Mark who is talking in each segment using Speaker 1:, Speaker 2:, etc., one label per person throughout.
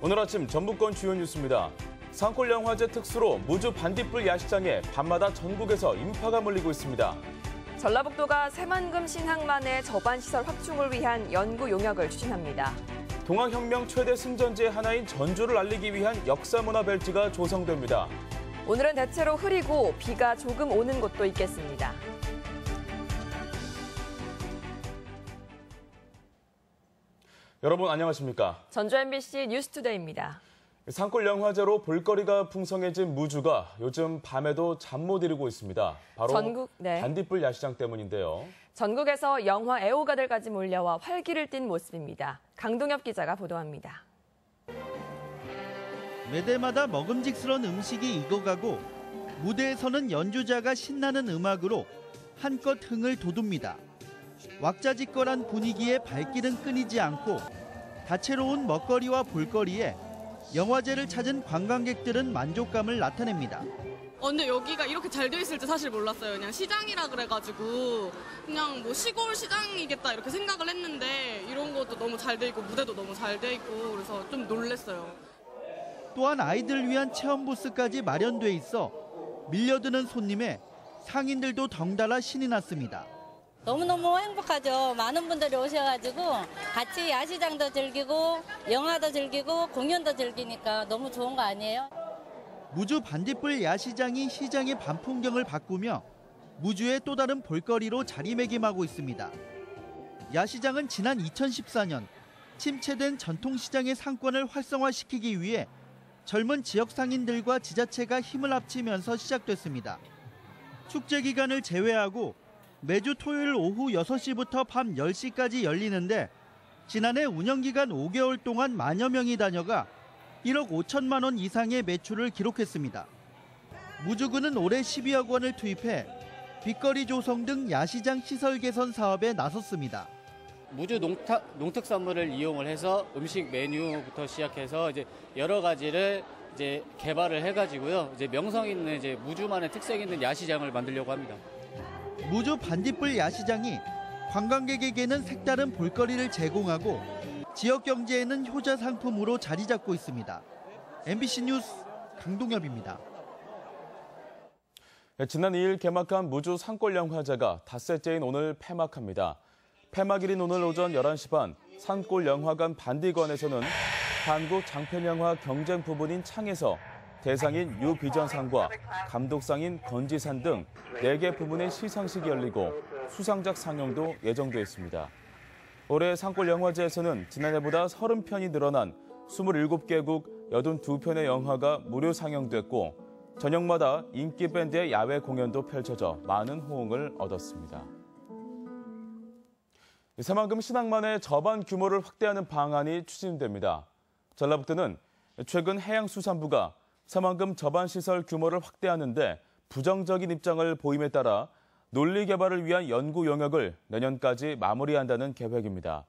Speaker 1: 오늘 아침 전북권 주요 뉴스입니다. 산골영화제 특수로 무주 반딧불 야시장에 밤마다 전국에서 인파가 몰리고 있습니다.
Speaker 2: 전라북도가 새만금 신항만의 저반시설 확충을 위한 연구 용역을 추진합니다.
Speaker 1: 동학혁명 최대 승전지의 하나인 전주를 알리기 위한 역사문화 벨트가 조성됩니다.
Speaker 2: 오늘은 대체로 흐리고 비가 조금 오는 곳도 있겠습니다.
Speaker 1: 여러분 안녕하십니까?
Speaker 2: 전주 MBC 뉴스투데이입니다.
Speaker 1: 산골영화제로 볼거리가 풍성해진 무주가 요즘 밤에도 잠 못 이루고 있습니다. 바로 반딧불 야시장 때문인데요.
Speaker 2: 전국에서 영화 애호가들까지 몰려와 활기를 띤 모습입니다. 강동엽 기자가 보도합니다.
Speaker 3: 매대마다 먹음직스러운 음식이 익어가고 무대에서는 연주자가 신나는 음악으로 한껏 흥을 돋웁니다. 왁자지껄한 분위기에 발길은 끊이지 않고 다채로운 먹거리와 볼거리에 영화제를 찾은 관광객들은 만족감을 나타냅니다.
Speaker 4: 근데 여기가 이렇게 잘 돼 있을 줄 사실 몰랐어요. 그냥 시장이라 그래가지고 그냥 뭐 시골 시장이겠다 이렇게 생각을 했는데 이런 것도 너무 잘 돼 있고 무대도 너무 잘 돼 있고 그래서 좀 놀랐어요.
Speaker 3: 또한 아이들을 위한 체험 부스까지 마련돼 있어 밀려드는 손님에 상인들도 덩달아 신이 났습니다.
Speaker 5: 너무너무 행복하죠. 많은 분들이 오셔가지고 같이 야시장도 즐기고 영화도 즐기고 공연도 즐기니까 너무 좋은 거 아니에요?
Speaker 3: 무주 반딧불 야시장이 시장의 밤 풍경을 바꾸며 무주의 또 다른 볼거리로 자리매김하고 있습니다. 야시장은 지난 2014년 침체된 전통시장의 상권을 활성화시키기 위해 젊은 지역 상인들과 지자체가 힘을 합치면서 시작됐습니다. 축제 기간을 제외하고 매주 토요일 오후 6시부터 밤 10시까지 열리는데 지난해 운영기간 5개월 동안 만여 명이 다녀가 1억 5천만 원 이상의 매출을 기록했습니다. 무주구는 올해 12억 원을 투입해 빛거리 조성 등 야시장 시설 개선 사업에 나섰습니다.
Speaker 6: 무주 농특산물을 이용을 해서 음식 메뉴부터 시작해서 이제 여러 가지를 이제 개발을 해가지고요. 이제 명성 있는 이제 무주만의 특색 있는 야시장을 만들려고 합니다.
Speaker 3: 무주 반딧불 야시장이 관광객에게는 색다른 볼거리를 제공하고 지역 경제에는 효자 상품으로 자리 잡고 있습니다. MBC 뉴스 강동엽입니다.
Speaker 1: 지난 2일 개막한 무주 산골영화제가 닷새째인 오늘 폐막합니다. 폐막일인 오늘 오전 11시 반 산골영화관 반디관에서는 한국 장편영화 경쟁 부분인 창에서 대상인 유비전상과 감독상인 건지산 등 4개 부문의 시상식이 열리고 수상작 상영도 예정돼 있습니다. 올해 산골영화제에서는 지난해보다 30편이 늘어난 27개국 82편의 영화가 무료 상영됐고 저녁마다 인기 밴드의 야외 공연도 펼쳐져 많은 호응을 얻었습니다. 새만금 신항만의 저반 규모를 확대하는 방안이 추진됩니다. 전라북도는 최근 해양수산부가 새만금 저반시설 규모를 확대하는데 부정적인 입장을 보임에 따라 논리 개발을 위한 연구 용역을 내년까지 마무리한다는 계획입니다.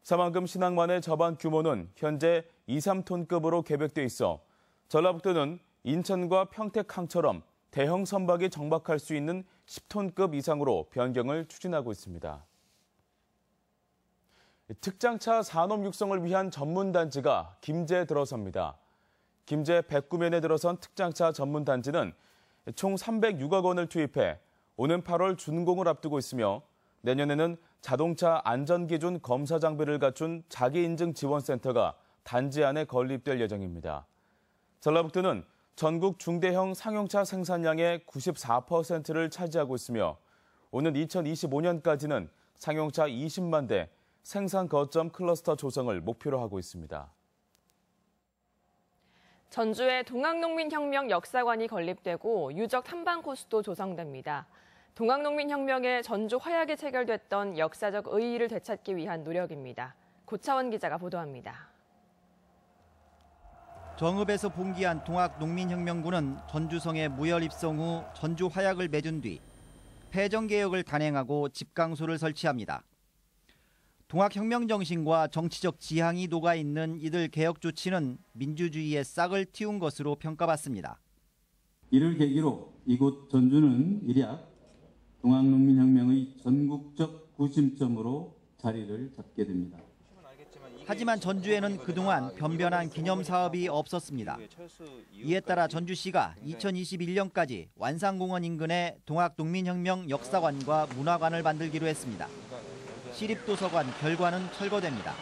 Speaker 1: 새만금 신항만의 저반 규모는 현재 2, 3톤급으로 계획돼 있어 전라북도는 인천과 평택항처럼 대형 선박이 정박할 수 있는 10톤급 이상으로 변경을 추진하고 있습니다. 특장차 산업 육성을 위한 전문단지가 김제에 들어섭니다. 김제 백구면에 들어선 특장차 전문단지는 총 306억 원을 투입해 오는 8월 준공을 앞두고 있으며 내년에는 자동차 안전기준 검사 장비를 갖춘 자기인증지원센터가 단지 안에 건립될 예정입니다. 전라북도는 전국 중대형 상용차 생산량의 94%를 차지하고 있으며 오는 2025년까지는 상용차 20만 대 생산 거점 클러스터 조성을 목표로 하고 있습니다.
Speaker 2: 전주에 동학농민혁명 역사관이 건립되고 유적 탐방 코스도 조성됩니다. 동학농민혁명에 전주 화약이 체결됐던 역사적 의의를 되찾기 위한 노력입니다. 고차원 기자가 보도합니다.
Speaker 3: 정읍에서 봉기한 동학농민혁명군은 전주성에 무혈 입성 후 전주 화약을 맺은 뒤 폐정개혁을 단행하고 집강소를 설치합니다. 동학혁명 정신과 정치적 지향이 녹아있는 이들 개혁 조치는 민주주의의 싹을 틔운 것으로 평가받습니다.
Speaker 7: 이를 계기로 이곳 전주는 일약 동학농민혁명의 전국적 구심점으로 자리를 잡게 됩니다.
Speaker 3: 하지만 전주에는 그동안 변변한 기념 사업이 없었습니다. 이에 따라 전주시가 2021년까지 완산공원 인근에 동학농민혁명 역사관과 문화관을 만들기로 했습니다. 시립도서관 결과는 철거됩니다.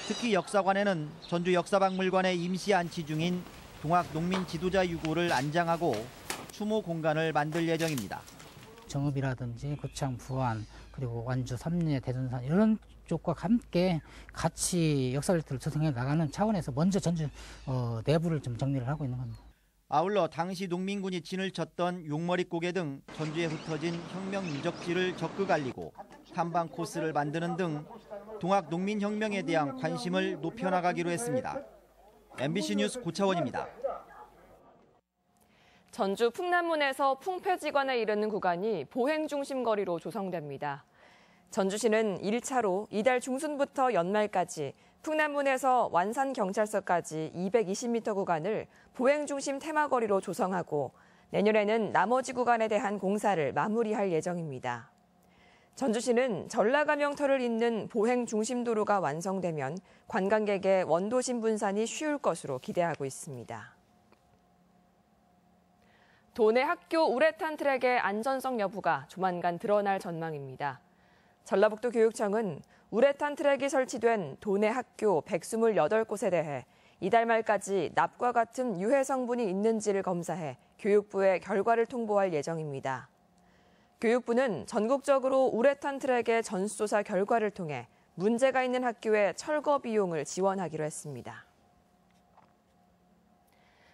Speaker 3: 특히 역사관에는 전주 역사박물관에 임시 안치 중인 동학농민 지도자 유고를 안장하고 추모 공간을 만들 예정입니다.
Speaker 8: 정읍이라든지 고창, 부안, 그리고 완주, 삼례, 대전산 이런 쪽과 함께 같이 역사를 조성해 나가는 차원에서 먼저 전주 내부를 좀 정리를 하고 있는 겁니다.
Speaker 3: 아울러 당시 농민군이 진을 쳤던 용머리 고개 등 전주에 흩어진 혁명 유적지를 적극 알리고 탐방 코스를 만드는 등 동학 농민혁명에 대한 관심을 높여나가기로 했습니다. MBC 뉴스 고차원입니다.
Speaker 2: 전주 풍남문에서 풍패지관에 이르는 구간이 보행중심 거리로 조성됩니다. 전주시는 1차로 이달 중순부터 연말까지 풍남문에서 완산경찰서까지 220m 구간을 보행중심 테마거리로 조성하고 내년에는 나머지 구간에 대한 공사를 마무리할 예정입니다. 전주시는 전라가명터를 잇는 보행중심도로가 완성되면 관광객의 원도심 분산이 쉬울 것으로 기대하고 있습니다. 도내 학교 우레탄 트랙의 안전성 여부가 조만간 드러날 전망입니다. 전라북도 교육청은 우레탄 트랙이 설치된 도내 학교 128곳에 대해 이달 말까지 납과 같은 유해 성분이 있는지를 검사해 교육부에 결과를 통보할 예정입니다. 교육부는 전국적으로 우레탄 트랙의 전수조사 결과를 통해 문제가 있는 학교의 철거 비용을 지원하기로 했습니다.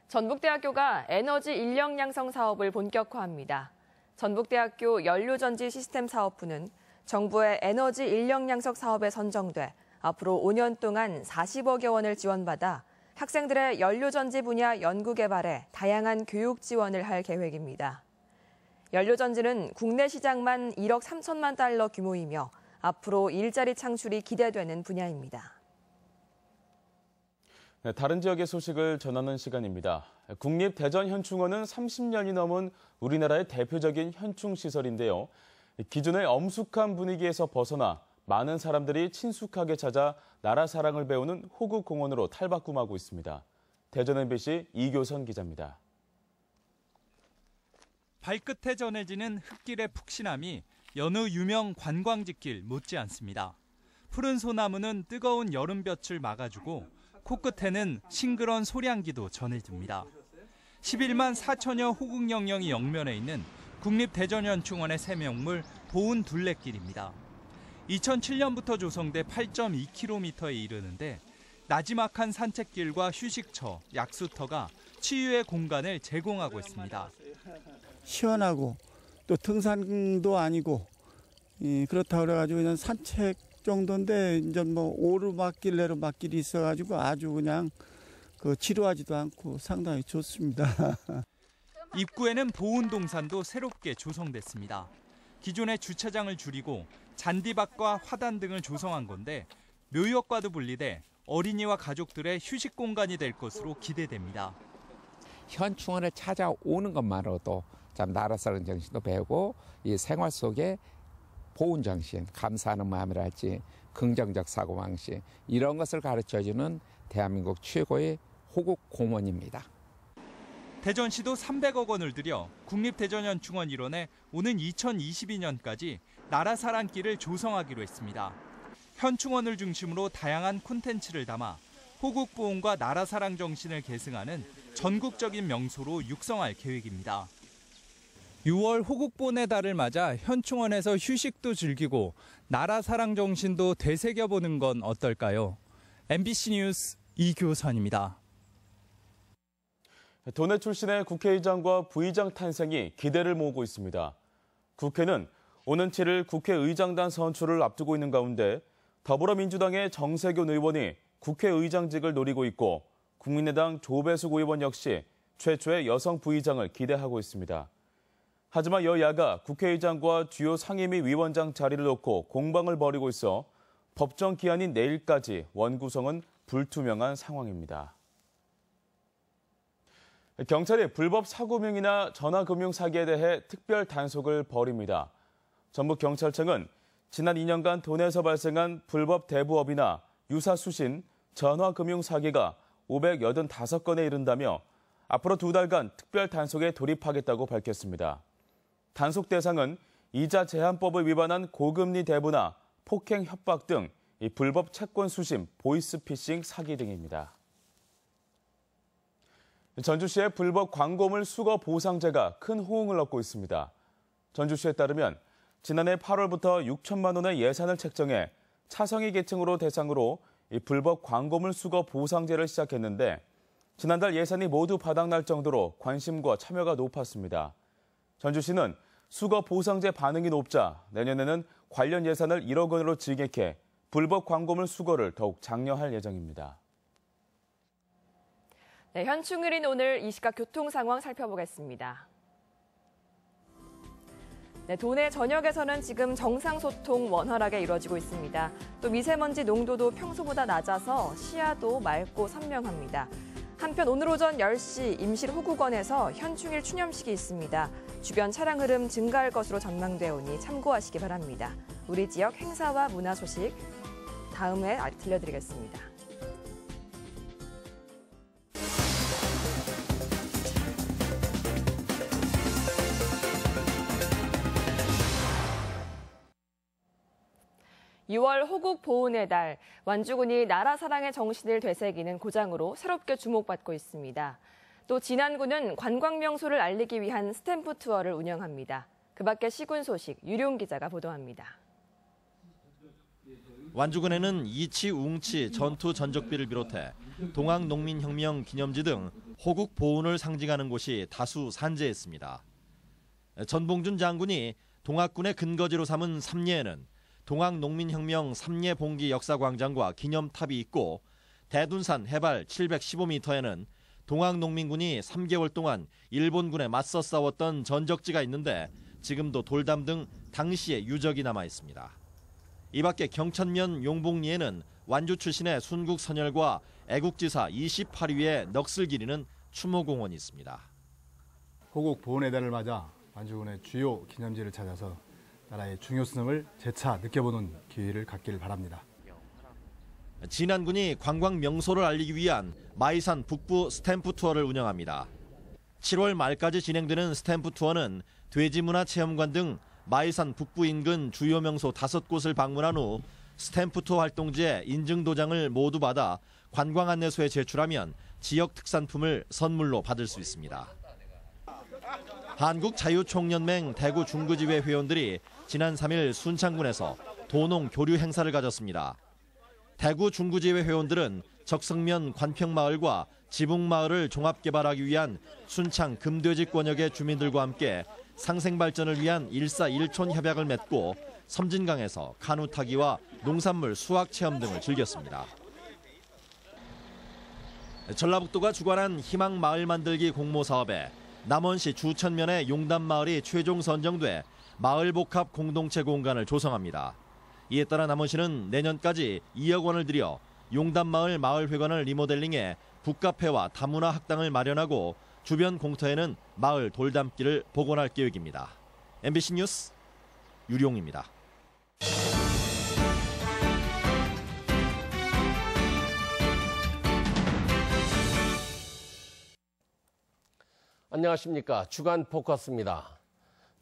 Speaker 2: 전북대학교가 에너지 인력 양성 사업을 본격화합니다. 전북대학교 연료전지 시스템 사업부는 정부의 에너지 인력 양성 사업에 선정돼 앞으로 5년 동안 40억여 원을 지원받아 학생들의 연료전지 분야 연구 개발에 다양한 교육 지원을 할 계획입니다. 연료전지는 국내 시장만 1억 3천만 달러 규모이며 앞으로 일자리 창출이 기대되는 분야입니다.
Speaker 1: 네, 다른 지역의 소식을 전하는 시간입니다. 국립대전현충원은 30년이 넘은 우리나라의 대표적인 현충시설인데요. 기존의 엄숙한 분위기에서 벗어나 많은 사람들이 친숙하게 찾아 나라 사랑을 배우는 호국공원으로 탈바꿈하고 있습니다. 대전 MBC 이교선 기자입니다.
Speaker 9: 발끝에 전해지는 흙길의 푹신함이 여느 유명 관광지길 못지않습니다. 푸른 소나무는 뜨거운 여름볕을 막아주고 코끝에는 싱그러운 소량기도 전해집니다. 11만 4천여 호국영령이 영면에 있는 국립대전현충원의 새명물 보은 둘레길입니다. 2007년부터 조성돼 8.2km에 이르는데 나지막한 산책길과 휴식처, 약수터가 치유의 공간을 제공하고 있습니다.
Speaker 10: 시원하고 또 등산도 아니고 그렇다고 그래가지고 그냥 산책 정도인데 이제 뭐 오르막길 내리막길이 있어가지고 아주 그냥 지루하지도 않고 상당히 좋습니다.
Speaker 9: 입구에는 보온동산도 새롭게 조성됐습니다. 기존의 주차장을 줄이고 잔디밭과 화단 등을 조성한 건데 묘역과도 분리돼 어린이와 가족들의 휴식 공간이 될 것으로 기대됩니다.
Speaker 11: 현충원을 찾아오는 것만으로도 참 나라사랑 정신도 배우고 이 생활 속에 보온 정신, 감사하는 마음이랄지 긍정적 사고방식 이런 것을 가르쳐주는 대한민국 최고의 호국공원입니다.
Speaker 9: 대전시도 300억 원을 들여 국립대전현충원 일원에 오는 2022년까지 나라사랑길을 조성하기로 했습니다. 현충원을 중심으로 다양한 콘텐츠를 담아 호국보훈과 나라사랑 정신을 계승하는 전국적인 명소로 육성할 계획입니다. 6월 호국보훈의 달을 맞아 현충원에서 휴식도 즐기고 나라사랑 정신도 되새겨보는 건 어떨까요? MBC 뉴스 이교선입니다.
Speaker 1: 도내 출신의 국회의장과 부의장 탄생이 기대를 모으고 있습니다. 국회는 오는 7일 국회의장단 선출을 앞두고 있는 가운데 더불어민주당의 정세균 의원이 국회의장직을 노리고 있고 국민의당 조배숙 의원 역시 최초의 여성 부의장을 기대하고 있습니다. 하지만 여야가 국회의장과 주요 상임위 위원장 자리를 놓고 공방을 벌이고 있어 법정 기한인 내일까지 원구성은 불투명한 상황입니다. 경찰이 불법 사고명이나 전화금융 사기에 대해 특별 단속을 벌입니다. 전북경찰청은 지난 2년간 도내에서 발생한 불법 대부업이나 유사 수신, 전화금융 사기가 585건에 이른다며 앞으로 2달간 특별 단속에 돌입하겠다고 밝혔습니다. 단속 대상은 이자 제한법을 위반한 고금리 대부나 폭행 협박 등 불법 채권 수심, 보이스피싱 사기 등입니다. 전주시의 불법 광고물 수거 보상제가 큰 호응을 얻고 있습니다. 전주시에 따르면 지난해 8월부터 6천만 원의 예산을 책정해 차상위 계층으로 대상으로 불법 광고물 수거 보상제를 시작했는데 지난달 예산이 모두 바닥날 정도로 관심과 참여가 높았습니다. 전주시는 수거 보상제 반응이 높자 내년에는 관련 예산을 1억 원으로 증액해 불법 광고물 수거를 더욱 장려할 예정입니다.
Speaker 2: 네, 현충일인 오늘 이 시각 교통 상황 살펴보겠습니다. 네, 도내 전역에서는 지금 정상 소통 원활하게 이루어지고 있습니다. 또 미세먼지 농도도 평소보다 낮아서 시야도 맑고 선명합니다. 한편 오늘 오전 10시 임실 호국원에서 현충일 추념식이 있습니다. 주변 차량 흐름 증가할 것으로 전망되어 오니 참고하시기 바랍니다. 우리 지역 행사와 문화 소식 다음에 들려드리겠습니다. (6월) 호국 보훈의 달, 완주군이 나라 사랑의 정신을 되새기는 고장으로 새롭게 주목받고 있습니다. 또 진안군은 관광 명소를 알리기 위한 스탬프 투어를 운영합니다. 그 밖에 시군 소식 유룡 기자가 보도합니다.
Speaker 12: 완주군에는 이치, 웅치, 전투 전적비를 비롯해 동학농민혁명 기념지 등 호국 보훈을 상징하는 곳이 다수 산재했습니다. 전봉준 장군이 동학군의 근거지로 삼은 삼례에는 동학농민혁명 삼례 봉기 역사광장과 기념탑이 있고 대둔산 해발 715m에는 동학농민군이 3개월 동안 일본군에 맞서 싸웠던 전적지가 있는데 지금도 돌담 등 당시의 유적이 남아 있습니다. 이 밖에 경천면 용복리에는 완주 출신의 순국 선열과 애국지사 28위의 넋을 기리는 추모공원이 있습니다.
Speaker 13: 호국 보훈의 달을 맞아 완주군의 주요 기념지를 찾아서 나라의 중요성을 재차 느껴보는 기회를 갖길 바랍니다.
Speaker 12: 진안군이 관광 명소를 알리기 위한 마이산 북부 스탬프 투어를 운영합니다. 7월 말까지 진행되는 스탬프 투어는 돼지문화체험관 등 마이산 북부 인근 주요 명소 5곳을 방문한 후 스탬프 투어 활동지의 인증 도장을 모두 받아 관광 안내소에 제출하면 지역 특산품을 선물로 받을 수 있습니다. 한국자유총연맹 대구 중구지회 회원들이 지난 3일 순창군에서 도농 교류 행사를 가졌습니다. 대구 중구지회 회원들은 적성면 관평마을과 지붕마을을 종합개발하기 위한 순창 금돼지 권역의 주민들과 함께 상생발전을 위한 1사1촌 협약을 맺고 섬진강에서 카누 타기와 농산물 수확 체험 등을 즐겼습니다. 전라북도가 주관한 희망 마을 만들기 공모 사업에 남원시 주천면의 용담마을이 최종 선정돼 마을 복합 공동체 공간을 조성합니다. 이에 따라 남원시는 내년까지 2억 원을 들여 용담마을 마을회관을 리모델링해 북카페와 다문화 학당을 마련하고 주변 공터에는 마을 돌담길을 복원할 계획입니다. MBC 뉴스 유룡입니다.
Speaker 14: 안녕하십니까. 주간 포커스입니다.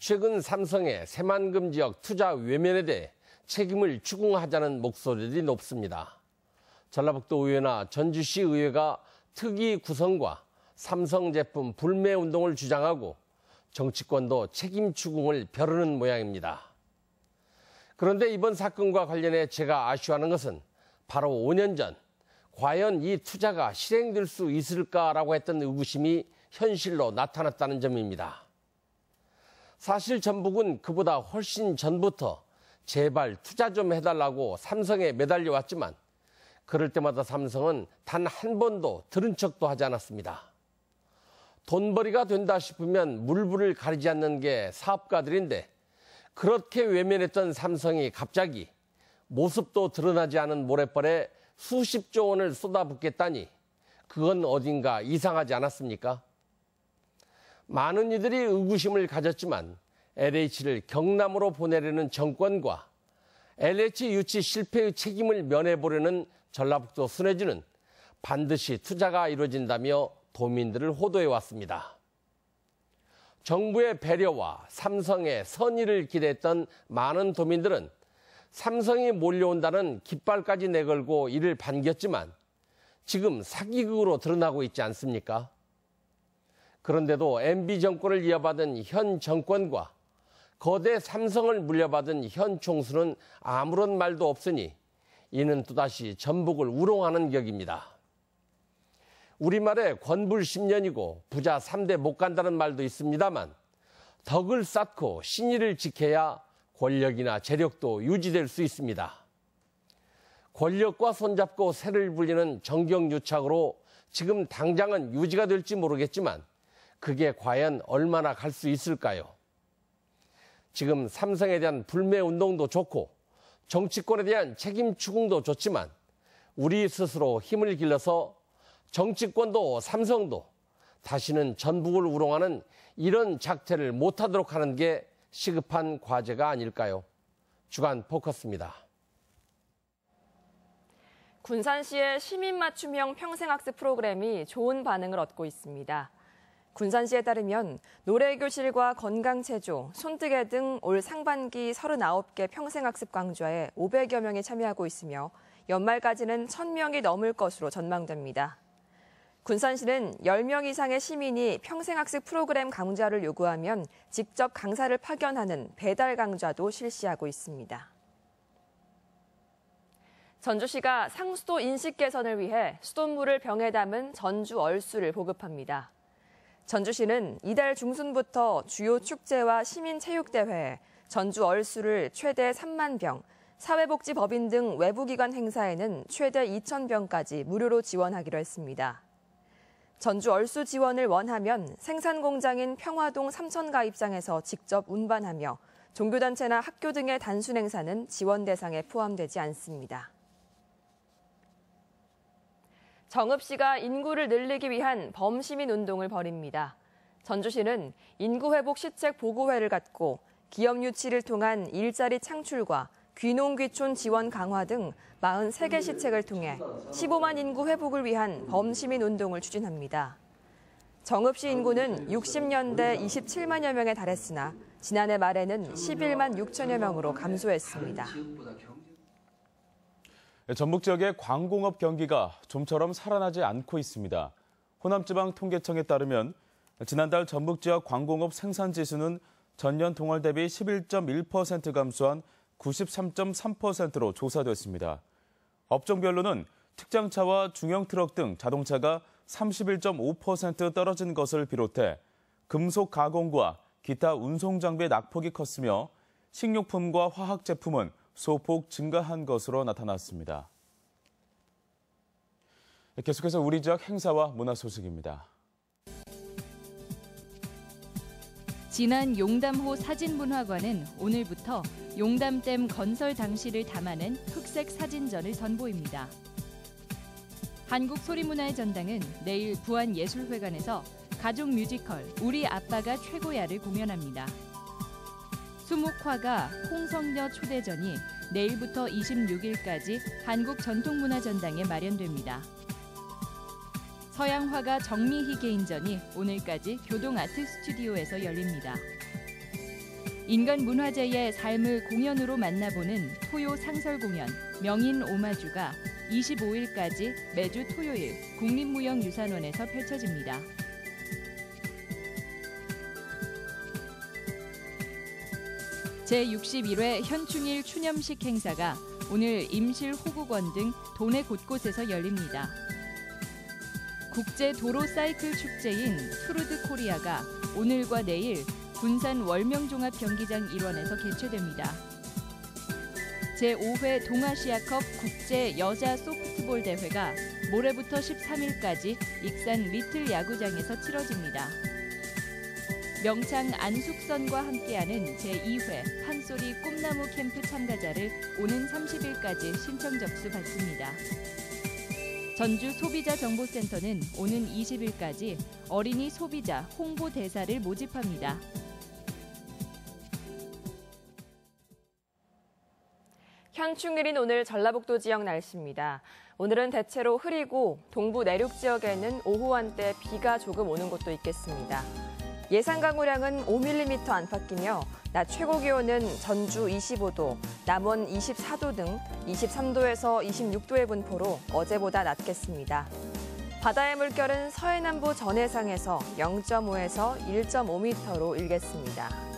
Speaker 14: 최근 삼성의 새만금 지역 투자 외면에 대해 책임을 추궁하자는 목소리들이 높습니다. 전라북도 의회나 전주시 의회가 특위 구성과 삼성 제품 불매 운동을 주장하고 정치권도 책임 추궁을 벼르는 모양입니다. 그런데 이번 사건과 관련해 제가 아쉬워하는 것은 바로 5년 전 과연 이 투자가 실행될 수 있을까라고 했던 의구심이 현실로 나타났다는 점입니다. 사실 전북은 그보다 훨씬 전부터 제발 투자 좀 해달라고 삼성에 매달려 왔지만 그럴 때마다 삼성은 단 한 번도 들은 척도 하지 않았습니다. 돈벌이가 된다 싶으면 물불을 가리지 않는 게 사업가들인데 그렇게 외면했던 삼성이 갑자기 모습도 드러나지 않은 모래벌에 수십조 원을 쏟아붓겠다니 그건 어딘가 이상하지 않았습니까? 많은 이들이 의구심을 가졌지만 LH를 경남으로 보내려는 정권과 LH 유치 실패의 책임을 면해보려는 전라북도 순회주는 반드시 투자가 이루어진다며 도민들을 호도해 왔습니다. 정부의 배려와 삼성의 선의를 기대했던 많은 도민들은 삼성이 몰려온다는 깃발까지 내걸고 이를 반겼지만 지금 사기극으로 드러나고 있지 않습니까? 그런데도 MB 정권을 이어받은 현 정권과 거대 삼성을 물려받은 현 총수는 아무런 말도 없으니 이는 또다시 전북을 우롱하는 격입니다. 우리말에 권불 10년이고 부자 3대 못 간다는 말도 있습니다만 덕을 쌓고 신의를 지켜야 권력이나 재력도 유지될 수 있습니다. 권력과 손잡고 새를 불리는 정경유착으로 지금 당장은 유지가 될지 모르겠지만 그게 과연 얼마나 갈 수 있을까요? 지금 삼성에 대한 불매운동도 좋고 정치권에 대한 책임 추궁도 좋지만 우리 스스로 힘을 길러서 정치권도 삼성도 다시는 전북을 우롱하는 이런 작태를 못하도록 하는 게 시급한 과제가 아닐까요? 주간 포커스입니다.
Speaker 2: 군산시의 시민 맞춤형 평생학습 프로그램이 좋은 반응을 얻고 있습니다. 군산시에 따르면 노래교실과 건강체조, 손뜨개 등 올 상반기 39개 평생학습 강좌에 500여 명이 참여하고 있으며 연말까지는 1,000명이 넘을 것으로 전망됩니다. 군산시는 10명 이상의 시민이 평생학습 프로그램 강좌를 요구하면 직접 강사를 파견하는 배달 강좌도 실시하고 있습니다. 전주시가 상수도 인식 개선을 위해 수돗물을 병에 담은 전주 얼수를 보급합니다. 전주시는 이달 중순부터 주요 축제와 시민체육대회에 전주 얼수를 최대 3만 병, 사회복지법인 등 외부기관 행사에는 최대 2,000병까지 무료로 지원하기로 했습니다. 전주 얼수 지원을 원하면 생산공장인 평화동 삼천가입장에서 직접 운반하며 종교단체나 학교 등의 단순 행사는 지원 대상에 포함되지 않습니다. 정읍시가 인구를 늘리기 위한 범시민 운동을 벌입니다. 전주시는 인구회복 시책 보고회를 갖고 기업 유치를 통한 일자리 창출과 귀농귀촌 지원 강화 등 43개 시책을 통해 15만 인구 회복을 위한 범시민 운동을 추진합니다. 정읍시 인구는 60년대 27만여 명에 달했으나 지난해 말에는 11만 6천여 명으로 감소했습니다.
Speaker 1: 전북 지역의 광공업 경기가 좀처럼 살아나지 않고 있습니다. 호남지방통계청에 따르면 지난달 전북 지역 광공업 생산지수는 전년 동월 대비 11.1% 감소한 93.3%로 조사됐습니다. 업종별로는 특장차와 중형 트럭 등 자동차가 31.5% 떨어진 것을 비롯해 금속 가공과 기타 운송 장비의 낙폭이 컸으며 식료품과 화학 제품은 소폭 증가한 것으로 나타났습니다. 계속해서 우리 지역 행사와 문화 소식입니다.
Speaker 15: 진안 용담호 사진문화관은 오늘부터 용담댐 건설 당시를 담아낸 흑색 사진전을 선보입니다. 한국소리문화의 전당은 내일 부안예술회관에서 가족 뮤지컬 우리 아빠가 최고야를 공연합니다. 수묵화가 홍성녀 초대전이 내일부터 26일까지 한국전통문화전당에 마련됩니다. 서양화가 정미희 개인전이 오늘까지 교동아트 스튜디오에서 열립니다. 인간 문화재의 삶을 공연으로 만나보는 토요 상설 공연 명인 오마주가 25일까지 매주 토요일 국립무형유산원에서 펼쳐집니다. 제61회 현충일 추념식 행사가 오늘 임실 호국원 등 도내 곳곳에서 열립니다. 국제 도로 사이클 축제인 투르드 코리아가 오늘과 내일 군산 월명종합 경기장 일원에서 개최됩니다. 제5회 동아시아컵 국제 여자 소프트볼 대회가 모레부터 13일까지 익산 리틀 야구장에서 치러집니다. 명창 안숙선과 함께하는 제2회 판소리 꿈나무 캠프 참가자를 오는 30일까지 신청 접수 받습니다. 전주 소비자정보센터는 오는 20일까지 어린이 소비자 홍보 대사를 모집합니다.
Speaker 2: 현충 일인 오늘 전라북도 지역 날씨입니다. 오늘은 대체로 흐리고 동부 내륙 지역에는 오후 한때 비가 조금 오는 곳도 있겠습니다. 예상 강우량은 5mm 안팎이며 낮 최고 기온은 전주 25도, 남원 24도 등 23도에서 26도의 분포로 어제보다 낮겠습니다. 바다의 물결은 서해남부 전해상에서 0.5에서 1.5m로 일겠습니다.